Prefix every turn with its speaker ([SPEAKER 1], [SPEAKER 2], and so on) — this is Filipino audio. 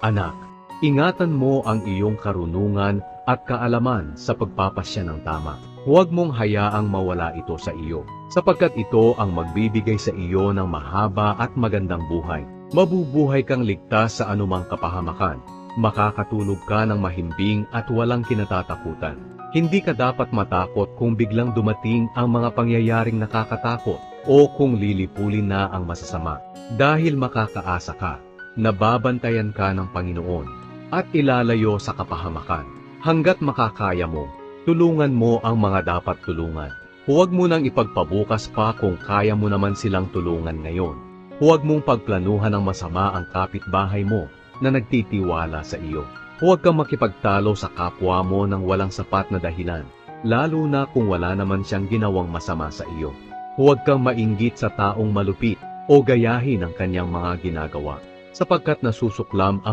[SPEAKER 1] Anak, ingatan mo ang iyong karunungan at kaalaman sa pagpapasya ng tama. Huwag mong hayaang mawala ito sa iyo, sapagkat ito ang magbibigay sa iyo ng mahaba at magandang buhay. Mabubuhay kang ligtas sa anumang kapahamakan. Makakatulog ka ng mahimbing at walang kinatatakutan. Hindi ka dapat matakot kung biglang dumating ang mga pangyayaring nakakatakot o kung lilipulin na ang masasama. Dahil makakaasa ka, nababantayan ka ng Panginoon at ilalayo sa kapahamakan. Hanggat makakaya mo, tulungan mo ang mga dapat tulungan. Huwag mo nang ipagpabukas pa kung kaya mo naman silang tulungan ngayon. Huwag mong pagplanuhan ng masama ang kapitbahay mo na nagtitiwala sa iyo. Huwag kang makipagtalo sa kapwa mo ng walang sapat na dahilan, lalo na kung wala naman siyang ginawang masama sa iyo. Huwag kang mainggit sa taong malupit o gayahin ang kanyang mga ginagawa, sapagkat nasusuklam ang